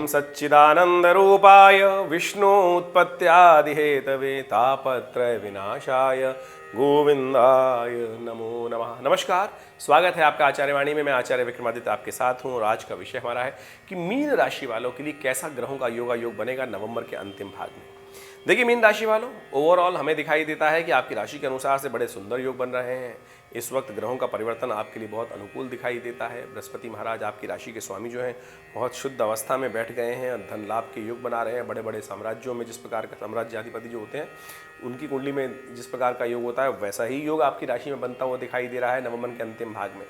सच्चिदानंदरूपाय विष्णुत्पत्त्यादिहेतवे तापत्रय विनाशाय गोविंदाय नमो नमः। नमस्कार, स्वागत है आपका आचार्य वाणी में। मैं आचार्य विक्रमादित्य आपके साथ हूँ और आज का विषय हमारा है कि मीन राशि वालों के लिए कैसा ग्रहों का योग बनेगा नवंबर के अंतिम भाग में। देखिए मीन राशि वालों, ओवरऑल हमें दिखाई देता है कि आपकी राशि के अनुसार से बड़े सुंदर योग बन रहे हैं। इस वक्त ग्रहों का परिवर्तन आपके लिए बहुत अनुकूल दिखाई देता है। बृहस्पति महाराज आपकी राशि के स्वामी जो हैं बहुत शुद्ध अवस्था में बैठ गए हैं, धन लाभ के योग बना रहे हैं। बड़े बड़े साम्राज्यों में जिस प्रकार का साम्राज्याधिपति जो होते हैं उनकी कुंडली में जिस प्रकार का योग होता है वैसा ही योग आपकी राशि में बनता हुआ दिखाई दे रहा है नवंबर के अंतिम भाग में।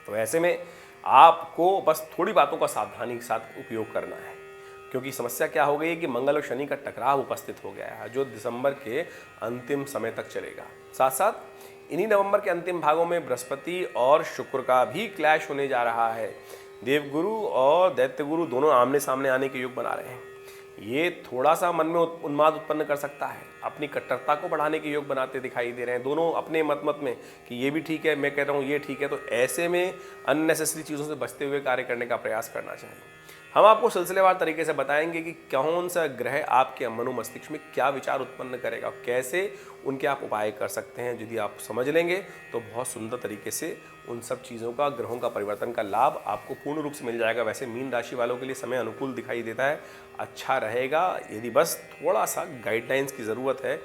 तो ऐसे में आपको बस थोड़ी बातों का सावधानी के साथ उपयोग करना है, क्योंकि समस्या क्या हो गई है कि मंगल और शनि का टकराव उपस्थित हो गया है जो दिसंबर के अंतिम समय तक चलेगा। साथ साथ इन्हीं नवंबर के अंतिम भागों में बृहस्पति और शुक्र का भी क्लैश होने जा रहा है। देवगुरु और दैत्यगुरु दोनों आमने सामने आने के योग बना रहे हैं। ये थोड़ा सा मन में उन्माद उत्पन्न कर सकता है, अपनी कट्टरता को बढ़ाने के योग बनाते दिखाई दे रहे हैं दोनों अपने मत में कि ये भी ठीक है, मैं कह रहा हूँ ये ठीक है। तो ऐसे में अननेसेसरी चीज़ों से बचते हुए कार्य करने का प्रयास करना चाहिए। हम आपको सिलसिलेवार तरीके से बताएंगे कि कौन सा ग्रह आपके मनो मस्तिष्क में क्या विचार उत्पन्न करेगा, कैसे उनके आप उपाय कर सकते हैं। यदि आप समझ लेंगे तो बहुत सुंदर तरीके से उन सब चीज़ों का, ग्रहों का परिवर्तन का लाभ आपको पूर्ण रूप से मिल जाएगा। वैसे मीन राशि वालों के लिए समय अनुकूल दिखाई देता है, अच्छा रहेगा। यदि बस थोड़ा सा गाइडलाइंस की ज़रूरत है,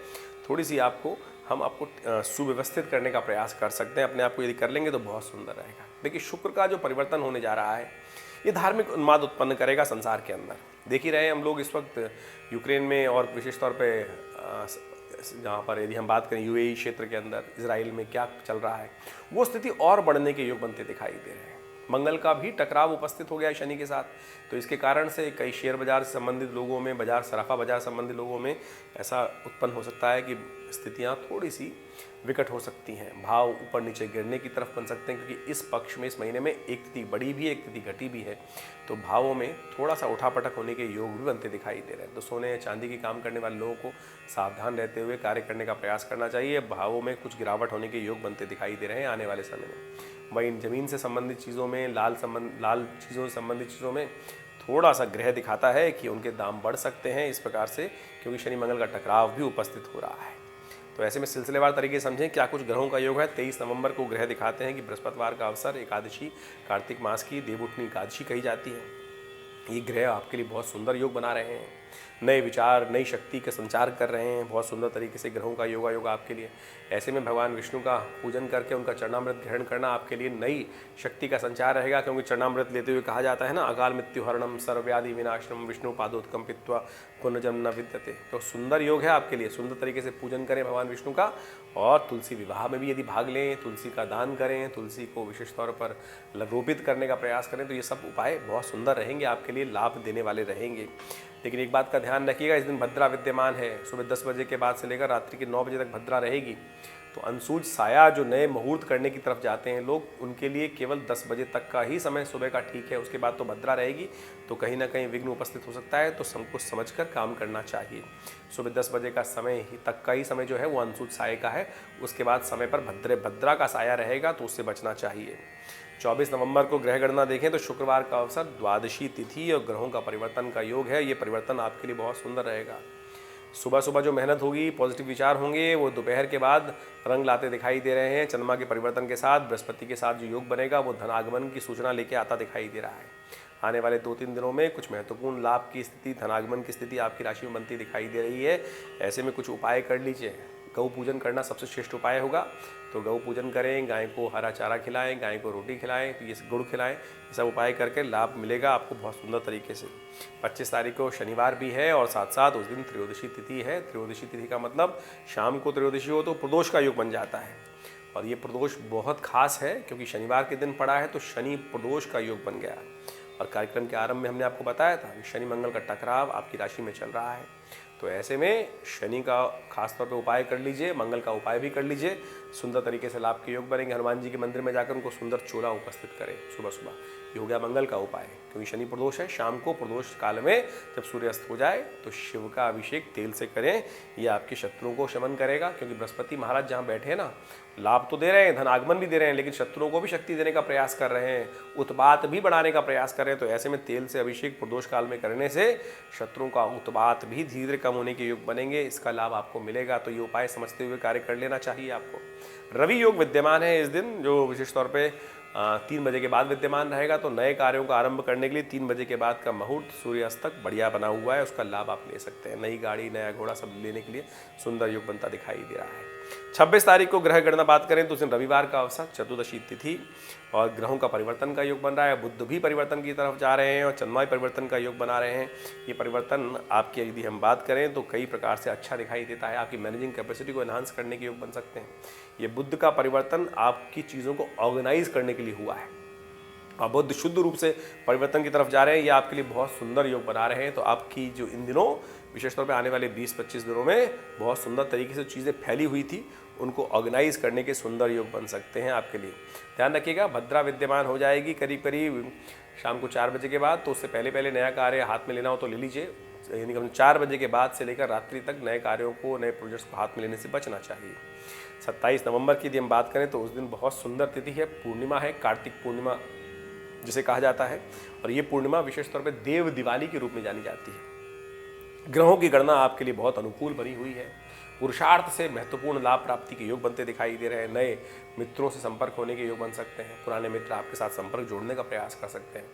थोड़ी सी हम आपको सुव्यवस्थित करने का प्रयास कर सकते हैं। अपने आप को यदि कर लेंगे तो बहुत सुंदर रहेगा। देखिए शुक्र का जो परिवर्तन होने जा रहा है ये धार्मिक उन्माद उत्पन्न करेगा संसार के अंदर। देख ही रहे हम लोग इस वक्त यूक्रेन में और विशेष तौर पे जहाँ पर यदि हम बात करें यूएई क्षेत्र के अंदर इजराइल में क्या चल रहा है, वो स्थिति और बढ़ने के योग बनते दिखाई दे रहे हैं। मंगल का भी टकराव उपस्थित हो गया है शनि के साथ, तो इसके कारण से कई शेयर बाजार से संबंधित लोगों में, बाजार सराफा बाजार संबंधित लोगों में ऐसा उत्पन्न हो सकता है कि स्थितियां थोड़ी सी विकट हो सकती हैं, भाव ऊपर नीचे गिरने की तरफ बन सकते हैं। क्योंकि इस पक्ष में इस महीने में एक तिथि बढ़ी भी है, एक तिथि घटी भी है, तो भावों में थोड़ा सा उठापटक होने के योग भी बनते दिखाई दे रहे हैं। तो सोने या चांदी के काम करने वाले लोगों को सावधान रहते हुए कार्य करने का प्रयास करना चाहिए। भावों में कुछ गिरावट होने के योग बनते दिखाई दे रहे हैं आने वाले समय में। वहीं ज़मीन से संबंधित चीज़ों में, लाल चीज़ों से संबंधित चीज़ों में थोड़ा सा ग्रह दिखाता है कि उनके दाम बढ़ सकते हैं इस प्रकार से, क्योंकि शनि मंगल का टकराव भी उपस्थित हो रहा है। तो ऐसे में सिलसिलेवार तरीके से समझें क्या कुछ ग्रहों का योग है। 23 नवंबर को ग्रह दिखाते हैं कि बृहस्पतिवार का अवसर, एकादशी, कार्तिक मास की देवउठनी एकादशी कही जाती है। ये ग्रह आपके लिए बहुत सुंदर योग बना रहे हैं, नए विचार, नई शक्ति का संचार कर रहे हैं बहुत सुंदर तरीके से ग्रहों का योग आपके लिए। ऐसे में भगवान विष्णु का पूजन करके उनका चरणामृत ग्रहण करना आपके लिए नई शक्ति का संचार रहेगा। क्योंकि चरणामृत लेते हुए कहा जाता है ना, अकाल मृत्यु हरणम सर्वव्याधि विनाशनम विष्णु पादोत्कम पित्वा पुनर्जन्म न विद्यते। तो सुंदर योग है आपके लिए, सुंदर तरीके से पूजन करें भगवान विष्णु का। और तुलसी विवाह में भी यदि भाग लें, तुलसी का दान करें, तुलसी को विशेष तौर पर रोपित करने का प्रयास करें, तो ये सब उपाय बहुत सुंदर रहेंगे, आपके लिए लाभ देने वाले रहेंगे। लेकिन एक बात का ध्यान रखिएगा, इस दिन भद्रा विद्यमान है। सुबह 10 बजे के बाद से लेकर रात्रि के 9 बजे तक भद्रा रहेगी। तो अनसूज साया जो नए मुहूर्त करने की तरफ जाते हैं लोग, उनके लिए केवल 10 बजे तक का ही समय सुबह का ठीक है। उसके बाद तो भद्रा रहेगी, तो कहीं ना कहीं विघ्न उपस्थित हो सकता है। तो सब कुछ समझ कर काम करना चाहिए। सुबह 10 बजे का समय ही तक का ही समय जो है वो अनसूज साय का है। उसके बाद समय पर भद्रा का साया रहेगा, तो उससे बचना चाहिए। 24 नवंबर को ग्रह गणना देखें तो शुक्रवार का अवसर, द्वादशी तिथि और ग्रहों का परिवर्तन का योग है। ये परिवर्तन आपके लिए बहुत सुंदर रहेगा। सुबह सुबह जो मेहनत होगी, पॉजिटिव विचार होंगे, वो दोपहर के बाद रंग लाते दिखाई दे रहे हैं। चंद्रमा के परिवर्तन के साथ बृहस्पति के साथ जो योग बनेगा वो धन आगमन की सूचना लेके आता दिखाई दे रहा है। आने वाले 2-3 दिनों में कुछ महत्वपूर्ण लाभ की स्थिति, धनागमन की स्थिति आपकी राशि में बनती दिखाई दे रही है। ऐसे में कुछ उपाय कर लीजिए। गौ पूजन करना सबसे श्रेष्ठ उपाय होगा, तो गौ पूजन करें, गाय को हरा चारा खिलाएं, गाय को रोटी खिलाएं, तो ये गुड़ खिलाएं। ये सब उपाय करके लाभ मिलेगा आपको बहुत सुंदर तरीके से। 25 तारीख को शनिवार भी है और साथ साथ उस दिन त्रयोदशी तिथि है। त्रयोदशी तिथि का मतलब शाम को त्रयोदशी हो तो प्रदोष का योग बन जाता है। और ये प्रदोष बहुत खास है क्योंकि शनिवार के दिन पड़ा है, तो शनि प्रदोष का योग बन गया। और कार्यक्रम के आरंभ में हमने आपको बताया था कि शनि मंगल का टकराव आपकी राशि में चल रहा है। तो ऐसे में शनि का खास तौर पे उपाय कर लीजिए, मंगल का उपाय भी कर लीजिए। सुंदर तरीके से लाभ के योग बनेंगे। हनुमान जी के मंदिर में जाकर उनको सुंदर चोला उपस्थित करें सुबह सुबह, ये हो गया मंगल का उपाय। क्योंकि शनि प्रदोष है, शाम को प्रदोष काल में जब सूर्यास्त हो जाए तो शिव का अभिषेक तेल से करें, ये आपके शत्रुओं को शमन करेगा। क्योंकि बृहस्पति महाराज जहाँ बैठे हैं ना, लाभ तो दे रहे हैं, धन आगमन भी दे रहे हैं, लेकिन शत्रुओं को भी शक्ति देने का प्रयास कर रहे हैं, उत्पात भी बढ़ाने का प्रयास कर रहे हैं। तो ऐसे में तेल से अभिषेक प्रदोष काल में करने से शत्रुओं का उत्पात भी धीरे धीरे कम होने के योग बनेंगे, इसका लाभ आपको मिलेगा। तो ये उपाय समझते हुए कार्य कर लेना चाहिए आपको। रवि योग विद्यमान है इस दिन, जो विशेष तौर पे 3 बजे के बाद विद्यमान रहेगा। तो नए कार्यों का आरंभ करने के लिए 3 बजे के बाद का मुहूर्त सूर्यास्त तक बढ़िया बना हुआ है, उसका लाभ आप ले सकते हैं। नई गाड़ी, नया घोड़ा सब लेने के लिए सुंदर योग बनता दिखाई दे रहा है। 26 तारीख को ग्रह गणना बात करें तो उस दिन रविवार का अवसर, चतुर्दशी तिथि और ग्रहों का परिवर्तन का योग बन रहा है। बुध भी परिवर्तन की तरफ जा रहे हैं और चंद्रमा भी परिवर्तन का योग बना रहे हैं। ये परिवर्तन आपकी यदि हम बात करें तो कई प्रकार से अच्छा दिखाई देता है, आपकी मैनेजिंग कैपेसिटी को एनहांस करने के योग बन सकते हैं। ये बुध का परिवर्तन आपकी चीज़ों को ऑर्गेनाइज करने के लिए हुआ है और बुध शुद्ध रूप से परिवर्तन की तरफ जा रहे हैं, ये आपके लिए बहुत सुंदर योग बना रहे हैं। तो आपकी जो इन दिनों विशेष तौर पे आने वाले 20-25 दिनों में बहुत सुंदर तरीके से चीज़ें फैली हुई थी, उनको ऑर्गेनाइज करने के सुंदर योग बन सकते हैं आपके लिए। ध्यान रखिएगा, भद्रा विद्यमान हो जाएगी करीब करीब शाम को 4 बजे के बाद। तो उससे पहले पहले नया कार्य हाथ में लेना हो तो ले लीजिए, यानी कि 4 बजे के बाद से लेकर रात्रि तक नए कार्यों को, नए प्रोजेक्ट्स को हाथ में लेने से बचना चाहिए। 27 नवंबर की यदि हम बात करें तो उस दिन बहुत सुंदर तिथि है, पूर्णिमा है, कार्तिक पूर्णिमा जिसे कहा जाता है। और ये पूर्णिमा विशेष तौर पर देव दिवाली के रूप में जानी जाती है। ग्रहों की गणना आपके लिए बहुत अनुकूल बनी हुई है। पुरुषार्थ से महत्वपूर्ण लाभ प्राप्ति के योग बनते दिखाई दे रहे हैं। नए मित्रों से संपर्क होने के योग बन सकते हैं। पुराने मित्र आपके साथ संपर्क जोड़ने का प्रयास कर सकते हैं,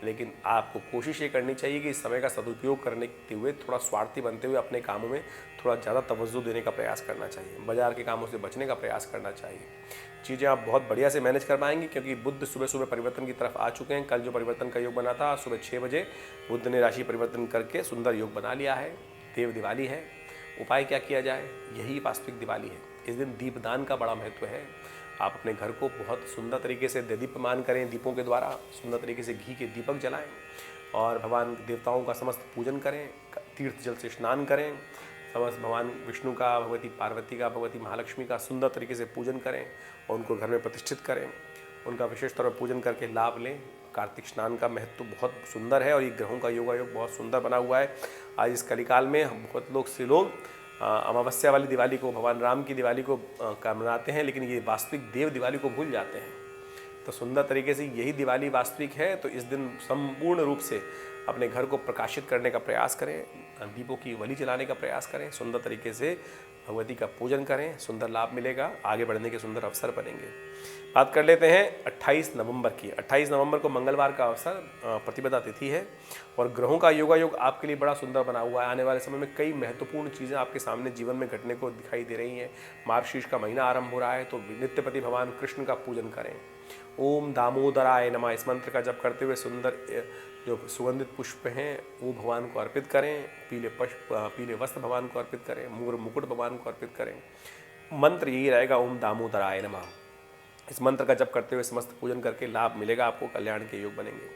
लेकिन आपको कोशिश ये करनी चाहिए कि इस समय का सदुपयोग करने हुए थोड़ा स्वार्थी बनते हुए अपने कामों में थोड़ा ज़्यादा तवज्जो देने का प्रयास करना चाहिए। बाजार के कामों से बचने का प्रयास करना चाहिए। चीज़ें आप बहुत बढ़िया से मैनेज कर पाएंगे, क्योंकि बुध सुबह सुबह परिवर्तन की तरफ आ चुके हैं। कल जो परिवर्तन का योग बना था, सुबह 6 बजे बुध ने राशि परिवर्तन करके सुंदर योग बना लिया है। देव दिवाली है। उपाय क्या किया जाए? यही वास्तविक दिवाली है। इस दिन दीपदान का बड़ा महत्व है। आप अपने घर को बहुत सुंदर तरीके से दीप्यमान करें, दीपों के द्वारा सुंदर तरीके से घी के दीपक जलाएं और भगवान देवताओं का समस्त पूजन करें, तीर्थ जल से स्नान करें, समस्त भगवान विष्णु का, भगवती पार्वती का, भगवती महालक्ष्मी का सुंदर तरीके से पूजन करें और उनको घर में प्रतिष्ठित करें। उनका विशेष तौर पर पूजन करके लाभ लें। कार्तिक स्नान का महत्व बहुत सुंदर है और ये ग्रहों का योगायोग बहुत सुंदर बना हुआ है। आज इस कलिकाल में बहुत लोग अमावस्या वाली दिवाली को, भगवान राम की दिवाली को मनाते हैं, लेकिन ये वास्तविक देव दिवाली को भूल जाते हैं। तो सुंदर तरीके से यही दिवाली वास्तविक है। तो इस दिन संपूर्ण रूप से अपने घर को प्रकाशित करने का प्रयास करें, दीपों की वली जलाने का प्रयास करें, सुंदर तरीके से भगवती का पूजन करें, सुंदर लाभ मिलेगा, आगे बढ़ने के सुंदर अवसर बनेंगे। बात कर लेते हैं 28 नवंबर की। 28 नवंबर को मंगलवार का अवसर, प्रतिपदा तिथि है और ग्रहों का योगायोग आपके लिए बड़ा सुंदर बना हुआ है। आने वाले समय में कई महत्वपूर्ण चीज़ें आपके सामने जीवन में घटने को दिखाई दे रही हैं। मार्गशीर्ष का महीना आरंभ हो रहा है, तो नित्यपति भगवान कृष्ण का पूजन करें। ओम दामोदराय नमः, इस मंत्र का जप करते हुए सुंदर जो सुगंधित पुष्प हैं वो भगवान को अर्पित करें। पीले वस्त्र भगवान को अर्पित करें, मूर मुकुट भगवान को अर्पित करें। मंत्र यही रहेगा, ओम दामोदराय नमः। इस मंत्र का जप करते हुए समस्त पूजन करके लाभ मिलेगा आपको, कल्याण के योग बनेंगे।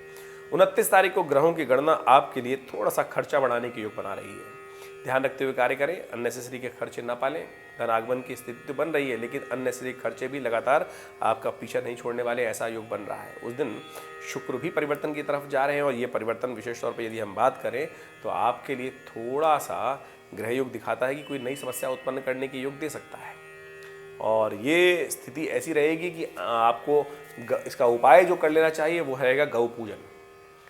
29 तारीख को ग्रहों की गणना आपके लिए थोड़ा सा खर्चा बढ़ाने के योग बना रही है। ध्यान रखते हुए कार्य करें, अननेसेसरी के खर्चे ना पालें। धन आगमन की स्थिति तो बन रही है, लेकिन अननेसेसरी खर्चे भी लगातार आपका पीछा नहीं छोड़ने वाले, ऐसा योग बन रहा है। उस दिन शुक्र भी परिवर्तन की तरफ जा रहे हैं और ये परिवर्तन विशेष तौर पर यदि हम बात करें तो आपके लिए थोड़ा सा ग्रह योग दिखाता है कि कोई नई समस्या उत्पन्न करने के योग दे सकता है। और ये स्थिति ऐसी रहेगी कि आपको इसका उपाय जो कर लेना चाहिए वो रहेगा गौ पूजन।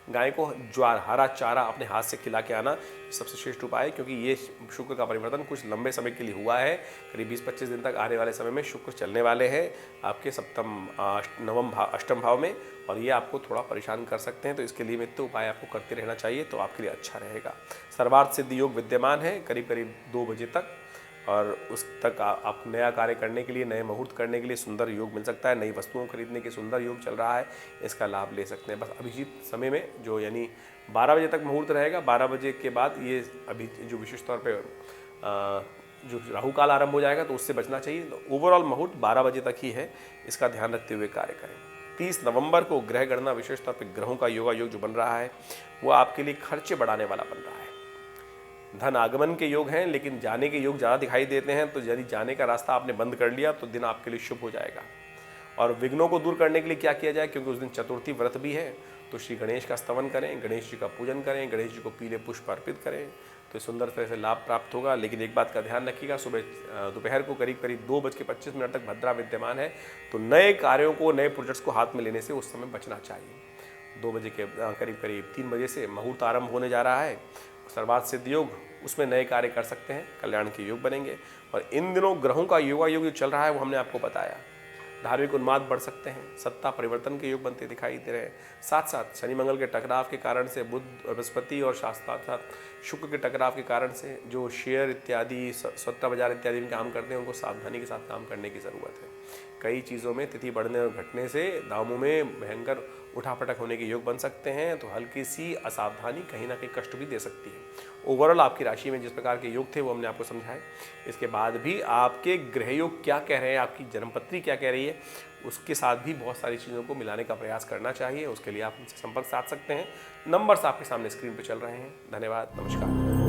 गाय को ज्वार, हरा चारा अपने हाथ से खिला के आना सबसे श्रेष्ठ उपाय है, क्योंकि ये शुक्र का परिवर्तन कुछ लंबे समय के लिए हुआ है। करीब 20-25 दिन तक आने वाले समय में शुक्र चलने वाले हैं आपके सप्तम, नवम भाव, अष्टम भाव में, और ये आपको थोड़ा परेशान कर सकते हैं। तो इसके लिए नित्य उपाय आपको करते रहना चाहिए, तो आपके लिए अच्छा रहेगा। सर्वार्थ सिद्धि योग विद्यमान है करीब करीब 2 बजे तक, और उस तक आप नया कार्य करने के लिए, नए मुहूर्त करने के लिए सुंदर योग मिल सकता है। नई वस्तुओं खरीदने के सुंदर योग चल रहा है, इसका लाभ ले सकते हैं। बस अभिजीत समय में जो यानी 12 बजे तक मुहूर्त रहेगा, 12 बजे के बाद ये अभी जो विशेष तौर पे जो राहु काल आरंभ हो जाएगा तो उससे बचना चाहिए। तो ओवरऑल मुहूर्त 12 बजे तक ही है, इसका ध्यान रखते हुए कार्य करें। 30 नवंबर को ग्रह गणना विशेष तौर पर ग्रहों का योगा योग जो बन रहा है वो आपके लिए खर्चे बढ़ाने वाला बन रहा है। धन आगमन के योग हैं, लेकिन जाने के योग ज़्यादा दिखाई देते हैं। तो यदि जाने का रास्ता आपने बंद कर लिया तो दिन आपके लिए शुभ हो जाएगा। और विघ्नों को दूर करने के लिए क्या किया जाए, क्योंकि उस दिन चतुर्थी व्रत भी है, तो श्री गणेश का स्तवन करें, गणेश जी का पूजन करें, गणेश जी को पीले पुष्प अर्पित करें, तो सुंदर तरह से लाभ प्राप्त होगा। लेकिन एक बात का ध्यान रखिएगा, दोपहर को करीब करीब 2:25 तक भद्रा विद्यमान है, तो नए कार्यों को, नए प्रोजेक्ट्स को हाथ में लेने से उस समय बचना चाहिए। 2 बजे के करीब करीब 3 बजे से मुहूर्त आरंभ होने जा रहा है, सर्वार्थ सिद्ध योग, उसमें नए कार्य कर सकते हैं, कल्याण के योग बनेंगे। और इन दिनों ग्रहों का योगा योग जो चल रहा है वो हमने आपको बताया। धार्मिक उन्माद बढ़ सकते हैं, सत्ता परिवर्तन के योग बनते दिखाई दे रहे हैं। साथ साथ शनि मंगल के टकराव के कारण से, बुध बृहस्पति और साथ शुक्र के टकराव के कारण से जो शेयर इत्यादि, सट्टा बाजार इत्यादि में काम करते हैं, उनको सावधानी के साथ काम करने की ज़रूरत है। कई चीज़ों में तिथि बढ़ने और घटने से दामों में भयंकर उठापटक होने के योग बन सकते हैं, तो हल्की सी असावधानी कहीं ना कहीं कष्ट भी दे सकती है। ओवरऑल आपकी राशि में जिस प्रकार के योग थे वो हमने आपको समझाए। इसके बाद भी आपके ग्रह योग क्या कह रहे हैं, आपकी जन्मपत्री क्या कह रही है, उसके साथ भी बहुत सारी चीज़ों को मिलाने का प्रयास करना चाहिए। उसके लिए आप हमसे संपर्क साध सकते हैं। नंबर्स आपके सामने स्क्रीन पर चल रहे हैं। धन्यवाद, नमस्कार।